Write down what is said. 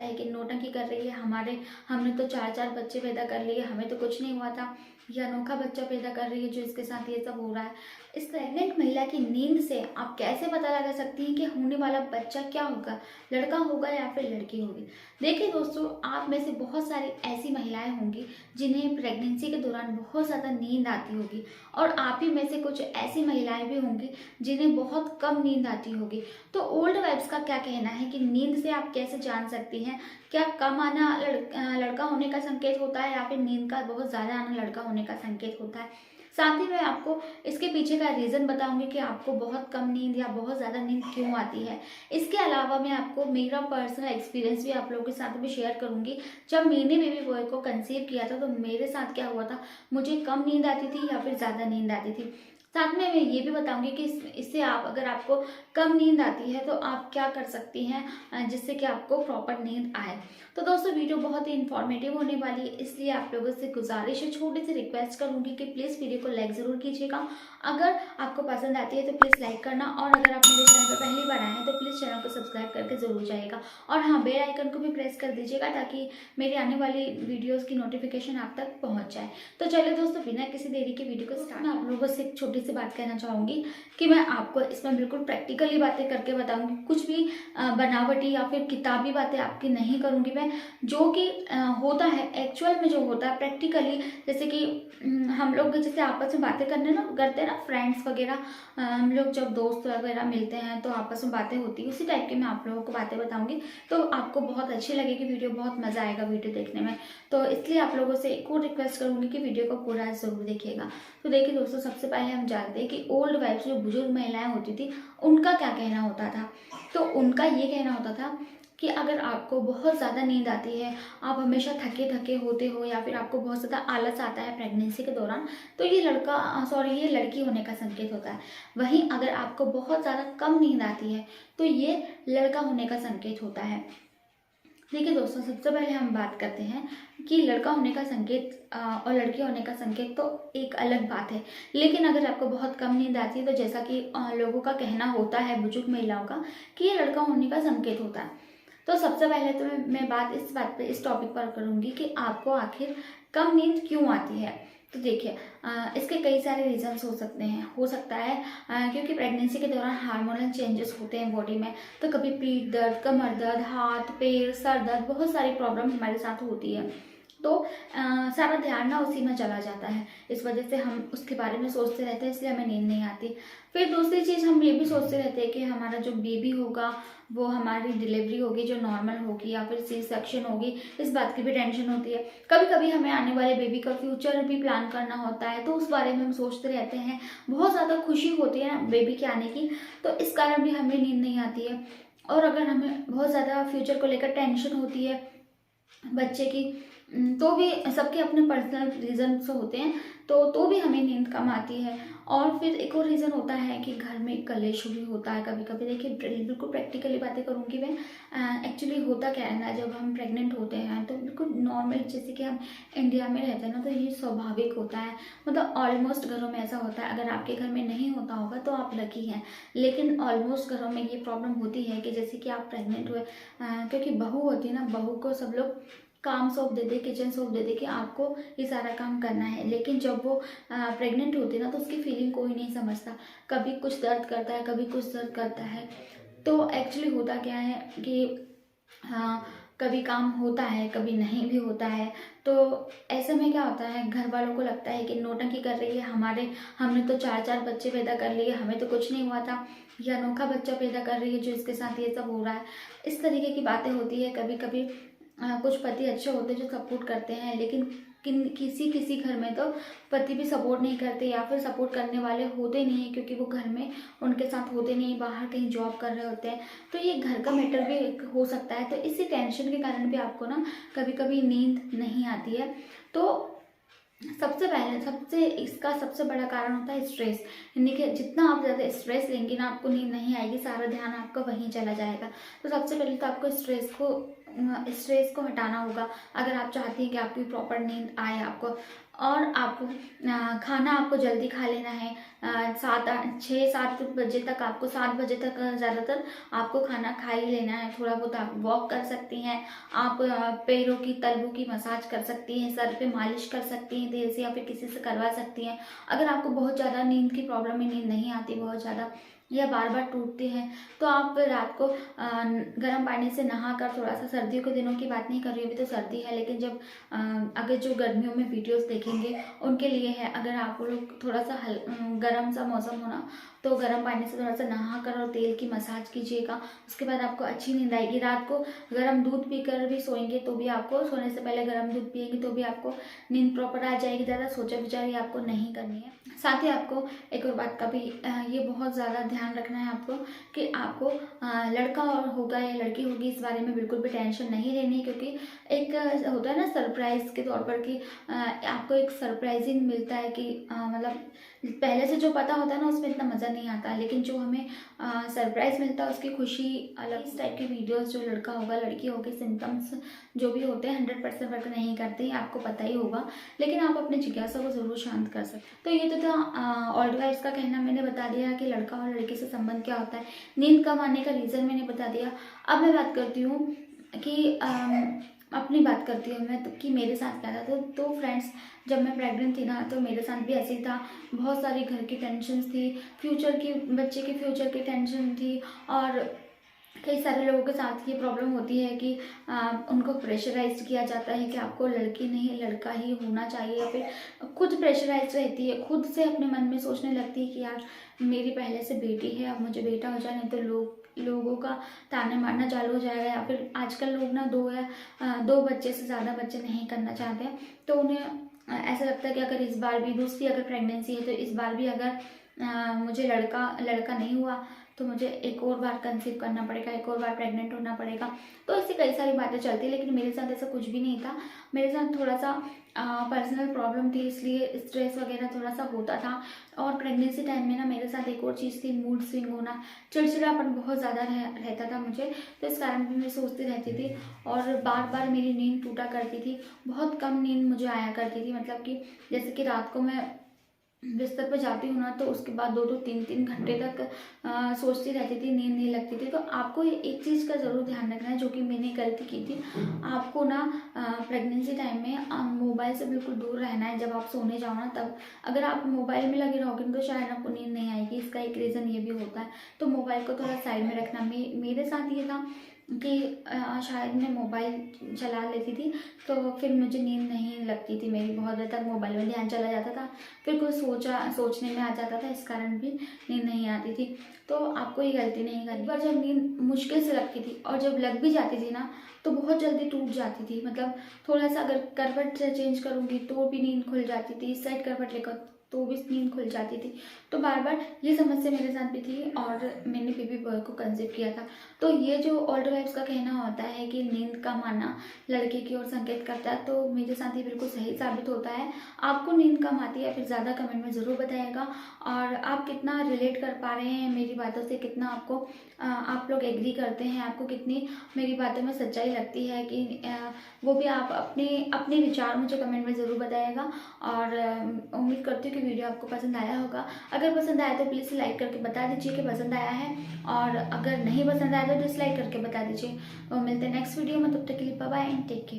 है कि नौटंकी कर रही है, हमने तो 4-4 बच्चे पैदा कर लिए, हमें तो कुछ नहीं हुआ था, या अनोखा बच्चा पैदा कर रही है जो इसके साथ ये सब हो रहा है। इस प्रेग्नेंट महिला की नींद से आप कैसे पता लगा सकती हैं कि होने वाला बच्चा क्या होगा, लड़का होगा या फिर लड़की होगी। देखिए दोस्तों, आप में से बहुत सारी ऐसी महिलाएं होंगी जिन्हें प्रेगनेंसी के दौरान बहुत ज़्यादा नींद आती होगी, और आप ही में से कुछ ऐसी महिलाएं भी होंगी जिन्हें बहुत कम नींद आती होगी। तो ओल्ड वाइब्स का क्या कहना है कि नींद से आप कैसे जान सकती हैं, क्या कम आना लड़का होने का संकेत होता है या फिर नींद का बहुत ज़्यादा आना लड़का होने का संकेत होता है। साथ ही मैं आपको इसके पीछे का रीज़न बताऊंगी कि आपको बहुत कम नींद या बहुत ज़्यादा नींद क्यों आती है। इसके अलावा मैं आपको मेरा पर्सनल एक्सपीरियंस भी आप लोगों के साथ भी शेयर करूंगी। जब मैंने बेबी बॉय को कंसीव किया था तो मेरे साथ क्या हुआ था, मुझे कम नींद आती थी या फिर ज़्यादा नींद आती थी। साथ में मैं ये भी बताऊंगी कि इससे आप, अगर आपको कम नींद आती है तो आप क्या कर सकती हैं जिससे कि आपको प्रॉपर नींद आए। तो दोस्तों, वीडियो बहुत ही इन्फॉर्मेटिव होने वाली है, इसलिए आप लोगों से गुजारिश है, छोटी सी रिक्वेस्ट करूंगी कि प्लीज़ वीडियो को लाइक ज़रूर कीजिएगा। अगर आपको पसंद आती है तो प्लीज़ लाइक करना, और अगर आप मेरे चैनल पर पहली बार आए हैं तो प्लीज़ चैनल को सब्सक्राइब करके ज़रूर जाइएगा, और हाँ, बेल आइकन को भी प्रेस कर दीजिएगा ताकि मेरी आने वाली वीडियोज़ की नोटिफिकेशन आप तक पहुँच जाए। तो चलिए दोस्तों, बिना किसी देरी के वीडियो को स्टार्ट। मैं आप लोगों से एक छोटी सी बात कहना चाहूँगी कि मैं आपको इसमें बिल्कुल प्रैक्टिकली बातें करके बताऊँगी, कुछ भी बनावटी या फिर किताबी बातें आपकी नहीं करूँगी मैं। जो कि होता है एक्चुअल में, जो होता है प्रैक्टिकली, जैसे कि हम लोग जैसे आपस में बातें करते हैं ना फ्रेंड्स वगैरह, हम लोग जब दोस्त वगैरह मिलते हैं तो आपस में बातें होती है, उसी टाइप की मैं आप लोगों को बातें बताऊंगी। तो आपको बहुत अच्छी लगेगी वीडियो, बहुत मज़ा आएगा वीडियो देखने में। तो इसलिए आप लोगों से एक और रिक्वेस्ट करूँगी कि वीडियो को पूरा ज़रूर देखिएगा। तो देखिए दोस्तों, सबसे पहले हम जानते हैं कि ओल्ड वाइफ्स, जो बुजुर्ग महिलाएं होती थी, उनका क्या कहना होता था। तो उनका ये कहना होता था कि अगर आपको बहुत ज़्यादा नींद आती है, आप हमेशा थके थके होते हो, या फिर आपको बहुत ज़्यादा आलस आता है प्रेगनेंसी के दौरान, तो ये ये लड़की होने का संकेत होता है। वहीं अगर आपको बहुत ज़्यादा कम नींद आती है तो ये लड़का होने का संकेत होता है। देखिए दोस्तों, सबसे पहले हम बात करते हैं कि लड़का होने का संकेत और लड़की होने का संकेत तो एक अलग बात है। लेकिन अगर आपको बहुत कम नींद आती है तो जैसा कि लोगों का कहना होता है, बुजुर्ग महिलाओं का, कि ये लड़का होने का संकेत होता है। तो सबसे पहले तो मैं इस टॉपिक पर करूँगी कि आपको आखिर कम नींद क्यों आती है। तो देखिए, इसके कई सारे रीजंस हो सकते हैं। हो सकता है क्योंकि प्रेगनेंसी के दौरान हार्मोनल चेंजेस होते हैं बॉडी में, तो कभी पीठ दर्द, कमर दर्द, हाथ पैर, सर दर्द, बहुत सारी प्रॉब्लम हमारे साथ होती है। तो सारा ध्यान ना उसी में चला जाता है, इस वजह से हम उसके बारे में सोचते रहते हैं, इसलिए हमें नींद नहीं आती। फिर दूसरी चीज़, हम ये भी सोचते रहते हैं कि हमारा जो बेबी होगा वो, हमारी डिलीवरी होगी जो नॉर्मल होगी या फिर सी सेक्शन होगी, इस बात की भी टेंशन होती है। कभी कभी हमें आने वाले बेबी का फ्यूचर भी प्लान करना होता है, तो उस बारे में हम सोचते रहते हैं। बहुत ज़्यादा खुशी होती है बेबी के आने की, तो इस कारण भी हमें नींद नहीं आती है। और अगर हमें बहुत ज़्यादा फ्यूचर को लेकर टेंशन होती है बच्चे की, तो भी सबके अपने पर्सनल रीजंस होते हैं, तो भी हमें नींद कम आती है। और फिर एक और रीज़न होता है कि घर में कलेश भी होता है कभी कभी। देखिए, बिल्कुल प्रैक्टिकली बातें करूँगी मैं। एक्चुअली होता क्या है ना, जब हम प्रेग्नेंट होते हैं तो बिल्कुल नॉर्मल, जैसे कि हम इंडिया में रहते हैं ना, तो ये स्वाभाविक होता है। मतलब ऑलमोस्ट घरों में ऐसा होता है। अगर आपके घर में नहीं होता होगा तो आप लकी हैं, लेकिन ऑलमोस्ट घरों में ये प्रॉब्लम होती है कि जैसे कि आप प्रेग्नेंट हुए, क्योंकि बहू होती है ना, बहू को सब लोग काम सौंप देते, किचन सौंप देते कि आपको ये सारा काम करना है। लेकिन जब वो प्रेग्नेंट होती है ना, तो उसकी फीलिंग कोई नहीं समझता। कभी कुछ दर्द करता है, कभी कुछ दर्द करता है। तो एक्चुअली होता क्या है कि हाँ, कभी काम होता है, कभी नहीं भी होता है। तो ऐसे में क्या होता है, घर वालों को लगता है कि नौटंकी कर रही है, हमने तो 4-4 बच्चे पैदा कर लिए, हमें तो कुछ नहीं हुआ था, या अनोखा बच्चा पैदा कर रही है जो इसके साथ ये सब हो रहा है। इस तरीके की बातें होती है। कभी कभी कुछ पति अच्छे होते हैं जो सपोर्ट करते हैं, लेकिन किसी किसी घर में तो पति भी सपोर्ट नहीं करते, या फिर सपोर्ट करने वाले होते नहीं है, क्योंकि वो घर में उनके साथ होते नहीं, बाहर कहीं जॉब कर रहे होते हैं। तो ये घर का मैटर भी हो सकता है। तो इसी टेंशन के कारण भी आपको ना कभी कभी नींद नहीं आती है। तो इसका सबसे बड़ा कारण होता है स्ट्रेस। यानी कि जितना आप ज़्यादा स्ट्रेस लेंगे ना, आपको नींद नहीं आएगी, सारा ध्यान आपका वहीं चला जाएगा। तो सबसे पहले तो आपको स्ट्रेस को स्ट्रेस को हटाना होगा। अगर आप चाहती हैं कि आपकी प्रॉपर नींद आए आपको, और आपको खाना आपको जल्दी खा लेना है, 6-7 बजे तक, आपको 7 बजे तक ज़्यादातर आपको खाना खा ही लेना है। थोड़ा बहुत आप वॉक कर सकती हैं, आप पैरों की तलवों की मसाज कर सकती हैं, सर पे मालिश कर सकती हैं तेल से, या फिर किसी से करवा सकती हैं। अगर आपको बहुत ज़्यादा नींद की प्रॉब्लम है, नींद नहीं आती बहुत ज़्यादा, या बार बार टूटती हैं, तो आप रात को गर्म पानी से नहाकर, थोड़ा सा सर्दियों के दिनों की बात नहीं कर रही हूँ, अभी तो सर्दी है, लेकिन जब अगर जो गर्मियों में वीडियोस देखेंगे उनके लिए है, अगर आप लोग थोड़ा सा गर्म सा मौसम होना, तो गर्म पानी से थोड़ा सा नहाकर और तेल की मसाज कीजिएगा। उसके बाद आपको अच्छी नींद आएगी। रात को गर्म दूध पीकर भी सोएंगे तो भी आपको, सोने से पहले गर्म दूध पिएंगे तो भी आपको नींद प्रॉपर आ जाएगी। ज़्यादा सोचा विचारी आपको नहीं करनी है। साथ ही आपको एक और बात का भी ये बहुत ज़्यादा ध्यान रखना है आपको, कि आपको लड़का और होगा या लड़की होगी इस बारे में बिल्कुल भी टेंशन नहीं लेनी, क्योंकि एक होता है ना सरप्राइज़ के तौर पर, कि आपको एक सरप्राइजिंग मिलता है, कि मतलब पहले से जो पता होता है ना उसमें इतना मज़ा नहीं आता, लेकिन जो हमें सरप्राइज़ मिलता है उसकी खुशी अलग। इस टाइप की वीडियोस जो लड़का होगा लड़की होगी, सिम्टम्स जो भी होते हैं 100% वर्क नहीं करते हैं, आपको पता ही होगा, लेकिन आप अपने जिज्ञासा को ज़रूर शांत कर सकते हैं। तो ये तो था ओल्ड वाइफ्स का कहना। मैंने बता दिया कि लड़का और लड़की से संबंध क्या होता है, नींद कम आने का रीज़न मैंने बता दिया। अब मैं बात करती हूँ कि अपनी बात करती हूँ मैं, तो कि मेरे साथ क्या था। तो फ्रेंड्स, जब मैं प्रेग्नेंट थी ना, तो मेरे साथ भी ऐसे ही था। बहुत सारी घर की टेंशन्स थी, फ्यूचर की, बच्चे के फ्यूचर की टेंशन थी, और कई सारे लोगों के साथ ये प्रॉब्लम होती है कि उनको प्रेशराइज किया जाता है कि आपको लड़की नहीं लड़का ही होना चाहिए, या फिर खुद प्रेशराइज रहती है, खुद से अपने मन में सोचने लगती है कि यार मेरी पहले से बेटी है, अब मुझे बेटा हो जाए, नहीं तो लोगों का ताने मारना चालू हो जाएगा। या फिर आजकल लोग ना 2 बच्चे से ज़्यादा बच्चे नहीं करना चाहते हैं, तो उन्हें ऐसा लगता है कि अगर इस बार भी दूसरी अगर प्रेगनेंसी है, तो इस बार भी अगर मुझे लड़का नहीं हुआ तो मुझे एक और बार कंसीव करना पड़ेगा, एक और बार प्रेग्नेंट होना पड़ेगा। तो ऐसी कई सारी बातें चलती है, लेकिन मेरे साथ ऐसा कुछ भी नहीं था। मेरे साथ थोड़ा सा पर्सनल प्रॉब्लम थी, इसलिए स्ट्रेस वगैरह थोड़ा सा होता था। और प्रेगनेंसी टाइम में ना मेरे साथ एक और चीज़ थी, मूड स्विंग होना, चिड़चिड़ापन बहुत ज़्यादा रहता था मुझे, तो इस कारण भी मैं सोचती रहती थी, और बार बार मेरी नींद टूटा करती थी। बहुत कम नींद मुझे आया करती थी, मतलब कि जैसे कि रात को मैं बिस्तर पर जाती हूँ ना, तो उसके बाद 2-2 3-3 घंटे तक सोचती रहती थी, नींद नहीं लगती थी। तो आपको एक चीज़ का ज़रूर ध्यान रखना है, जो कि मैंने गलती की थी। आपको ना प्रेगनेंसी टाइम में मोबाइल से बिल्कुल दूर रहना है। जब आप सोने जाओ ना, तब अगर आप मोबाइल में लगे रहोगे तो शायद आपको नींद नहीं आएगी। इसका एक रीज़न ये भी होता है। तो मोबाइल को थोड़ा साइड में रखना। मेरे साथ ये था कि शायद मैं मोबाइल चला लेती थी, तो फिर मुझे नींद नहीं लगती थी मेरी, बहुत देर तक मोबाइल में ध्यान चला जाता था, फिर कुछ सोचने में आ जाता था, इस कारण भी नींद नहीं आती थी। तो आपको ये गलती नहीं करनी। पर जब नींद मुश्किल से लगती थी, और जब लग भी जाती थी ना, तो बहुत जल्दी टूट जाती थी। मतलब थोड़ा सा अगर करवट चेंज करूँगी तो भी नींद खुल जाती थी, इस साइड करवट लेकर तो भी नींद खुल जाती थी। तो बार बार ये समस्या मेरे साथ भी थी, और मैंने बेबी बॉय को कंसीव किया था। तो ये जो ओल्ड वाइफ्स का कहना होता है कि नींद कम आना लड़के की ओर संकेत करता है, तो मेरे साथ ये बिल्कुल सही साबित होता है। आपको नींद कम आती है फिर ज़्यादा कमेंट में ज़रूर बताइएगा, और आप कितना रिलेट कर पा रहे हैं मेरी बातों से, कितना आपको आप लोग एग्री करते हैं, आपको कितनी मेरी बातों में सच्चाई लगती है, कि वो भी आप अपने विचार मुझे कमेंट में ज़रूर बताइएगा। और उम्मीद करती हूँ कि वीडियो आपको पसंद आया होगा। अगर पसंद आया तो प्लीज़ लाइक करके बता दीजिए कि पसंद आया है, और अगर नहीं पसंद आया तो डिसलाइक करके बता दीजिए। और मिलते हैं नेक्स्ट वीडियो में, तब तक के लिए bye bye and take care.